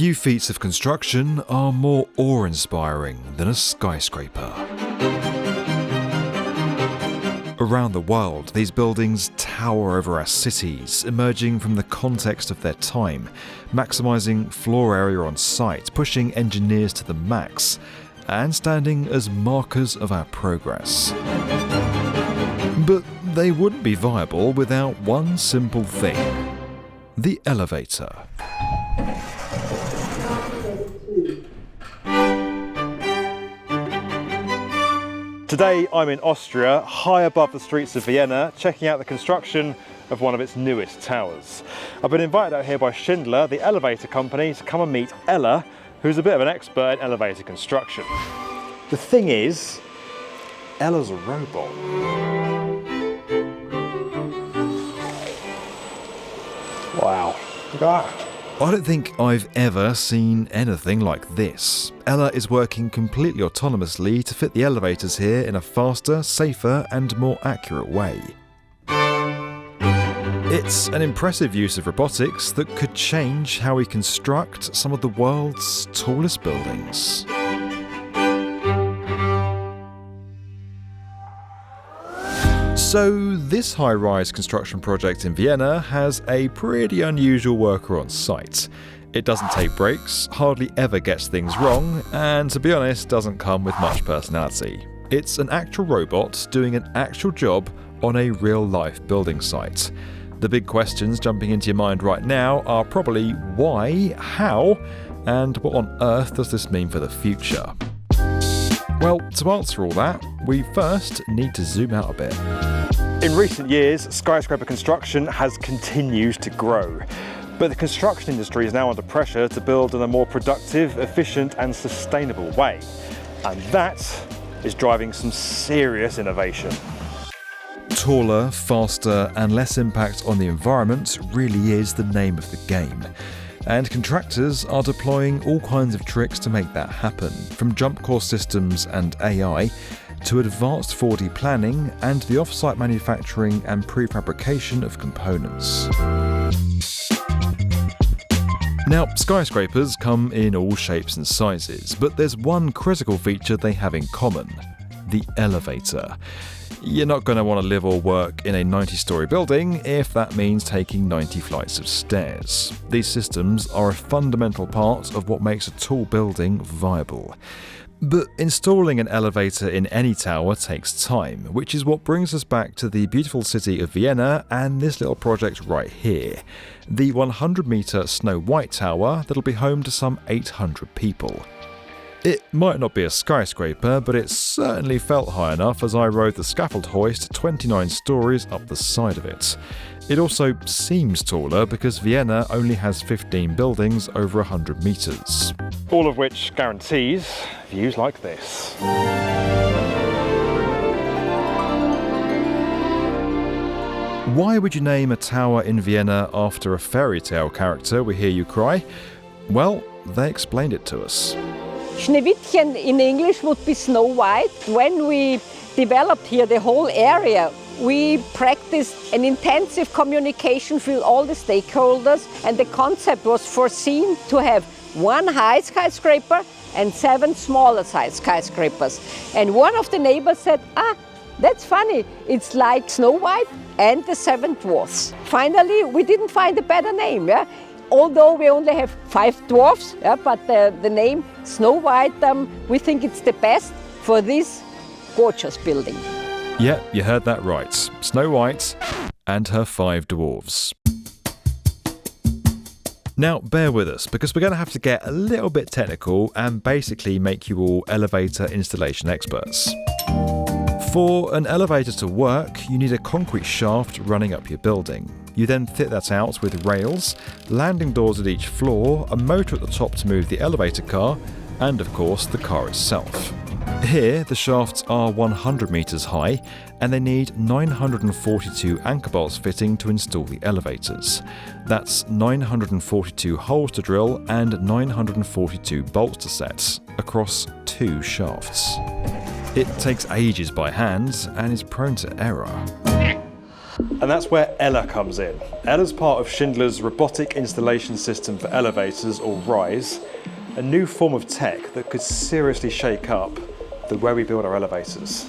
Few feats of construction are more awe-inspiring than a skyscraper. Around the world, these buildings tower over our cities, emerging from the context of their time, maximising floor area on site, pushing engineers to the max, and standing as markers of our progress. But they wouldn't be viable without one simple thing: the elevator. Today I'm in Austria, high above the streets of Vienna, checking out the construction of one of its newest towers. I've been invited out here by Schindler, the elevator company, to come and meet Ella, who's a bit of an expert in elevator construction. The thing is, Ella's a robot. Wow, look at that. I don't think I've ever seen anything like this. Ella is working completely autonomously to fit the elevators here in a faster, safer and more accurate way. It's an impressive use of robotics that could change how we construct some of the world's tallest buildings. So this high-rise construction project in Vienna has a pretty unusual worker on site. It doesn't take breaks, hardly ever gets things wrong, and to be honest, doesn't come with much personality. It's an actual robot doing an actual job on a real-life building site. The big questions jumping into your mind right now are probably why, how, and what on earth does this mean for the future? Well, to answer all that, we first need to zoom out a bit. In recent years, skyscraper construction has continued to grow. But the construction industry is now under pressure to build in a more productive, efficient and sustainable way. And that is driving some serious innovation. Taller, faster and less impact on the environment really is the name of the game. And contractors are deploying all kinds of tricks to make that happen, from jump core systems and AI to advanced 4D planning and the off-site manufacturing and prefabrication of components. Now, skyscrapers come in all shapes and sizes, but there's one critical feature they have in common: the elevator. You're not going to want to live or work in a 90-story building if that means taking 90 flights of stairs. These systems are a fundamental part of what makes a tall building viable. But installing an elevator in any tower takes time, which is what brings us back to the beautiful city of Vienna and this little project right here. The 100-metre Snow White Tower that'll be home to some 800 people. It might not be a skyscraper, but it certainly felt high enough as I rode the scaffold hoist 29 stories up the side of it. It also seems taller because Vienna only has 15 buildings over 100 metres. All of which guarantees views like this. Why would you name a tower in Vienna after a fairy tale character, we hear you cry? Well, they explained it to us. Schneewittchen in English would be Snow White. When we developed here the whole area, we practiced an intensive communication with all the stakeholders, and the concept was foreseen to have one high skyscraper and 7 smaller size skyscrapers. And one of the neighbors said, that's funny, it's like Snow White and the 7 dwarfs. Finally, we didn't find a better name. Yeah? Although we only have 5 dwarfs, but the name Snow White, we think it's the best for this gorgeous building. Yeah, you heard that right. Snow White and her 5 dwarves. Now, bear with us, because we're going to have to get a little bit technical and basically make you all elevator installation experts. For an elevator to work, you need a concrete shaft running up your building. You then fit that out with rails, landing doors at each floor, a motor at the top to move the elevator car, and of course the car itself. Here, the shafts are 100 metres high, and they need 942 anchor bolts fitting to install the elevators. That's 942 holes to drill and 942 bolts to set, across 2 shafts. It takes ages by hand and is prone to error. And that's where Ella comes in. Ella's part of Schindler's robotic installation system for elevators, or RISE, a new form of tech that could seriously shake up the way we build our elevators.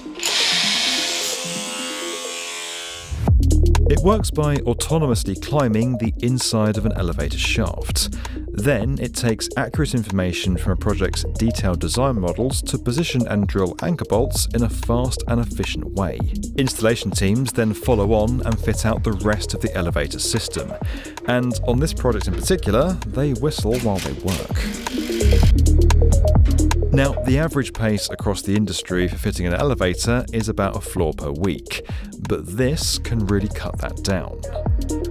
It works by autonomously climbing the inside of an elevator shaft. Then it takes accurate information from a project's detailed design models to position and drill anchor bolts in a fast and efficient way. Installation teams then follow on and fit out the rest of the elevator system. And on this project in particular, they whistle while they work. Now, the average pace across the industry for fitting an elevator is about a floor per week, but this can really cut that down.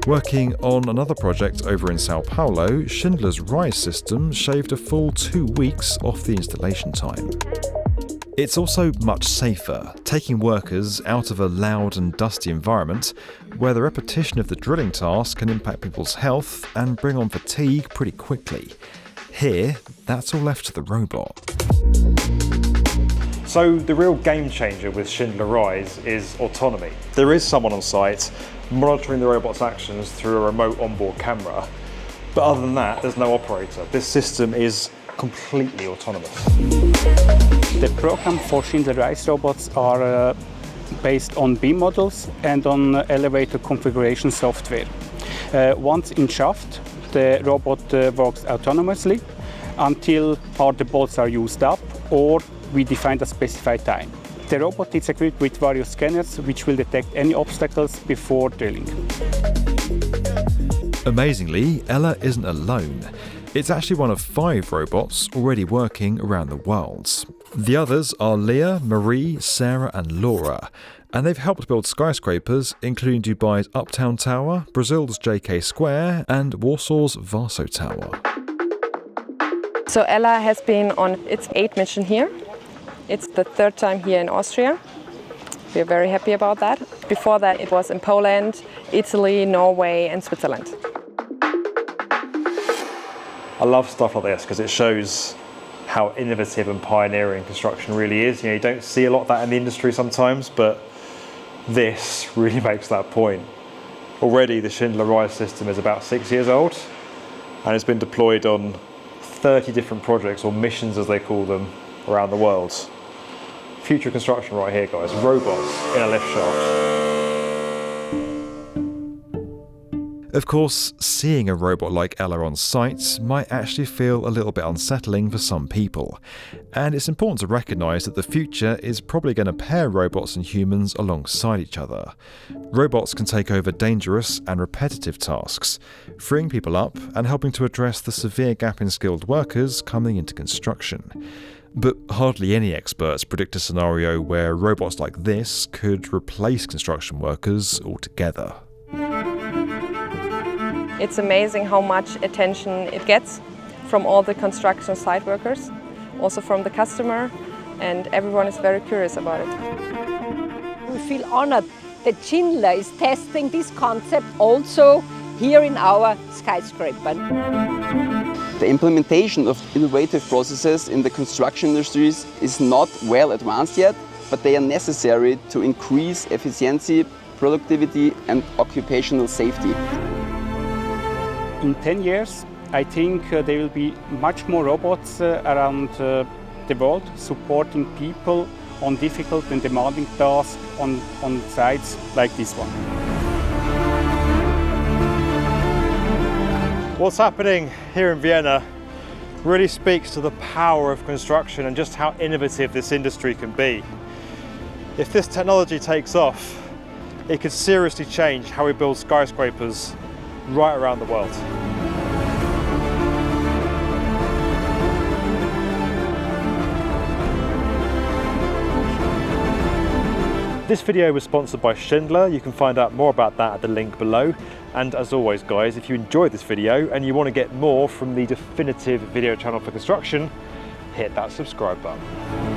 Working on another project over in Sao Paulo, Schindler's RISE system shaved a full 2 weeks off the installation time. It's also much safer, taking workers out of a loud and dusty environment where the repetition of the drilling task can impact people's health and bring on fatigue pretty quickly. Here, that's all left to the robot. So the real game changer with Schindler RISE is autonomy. There is someone on site monitoring the robot's actions through a remote onboard camera, but other than that, there's no operator. This system is completely autonomous. The program for Schindler RISE robots are based on BIM models and on elevator configuration software. Once in shaft, the robot works autonomously until all the bolts are used up or we define a specified time. The robot is equipped with various scanners which will detect any obstacles before drilling. Amazingly, Ella isn't alone. It's actually one of 5 robots already working around the world. The others are Leah, Marie, Sarah and Laura, and they've helped build skyscrapers including Dubai's Uptown Tower, Brazil's JK Square and Warsaw's Warsaw Tower. So Ella has been on its 8th mission here. It's the 3rd time here in Austria. We're very happy about that. Before that it was in Poland, Italy, Norway and Switzerland. I love stuff like this because it shows how innovative and pioneering construction really is. You know, you don't see a lot of that in the industry sometimes, but this really makes that point. Already the Schindler RISE system is about 6 years old and it's been deployed on 30 different projects, or missions as they call them, around the world. Future construction right here, guys. Robots in a lift shaft. Of course, seeing a robot like Ella on site might actually feel a little bit unsettling for some people. And it's important to recognise that the future is probably going to pair robots and humans alongside each other. Robots can take over dangerous and repetitive tasks, freeing people up and helping to address the severe gap in skilled workers coming into construction. But hardly any experts predict a scenario where robots like this could replace construction workers altogether. It's amazing how much attention it gets from all the construction site workers, also from the customer, and everyone is very curious about it. We feel honored that Schindler is testing this concept also here in our skyscraper. The implementation of innovative processes in the construction industries is not well advanced yet, but they are necessary to increase efficiency, productivity and occupational safety. In 10 years, I think there will be much more robots around the world supporting people on difficult and demanding tasks on sites like this one. What's happening here in Vienna really speaks to the power of construction and just how innovative this industry can be. If this technology takes off, it could seriously change how we build skyscrapers right around the world. This video was sponsored by Schindler. You can find out more about that at the link below. And as always, guys, if you enjoyed this video and you want to get more from the definitive video channel for construction, hit that subscribe button.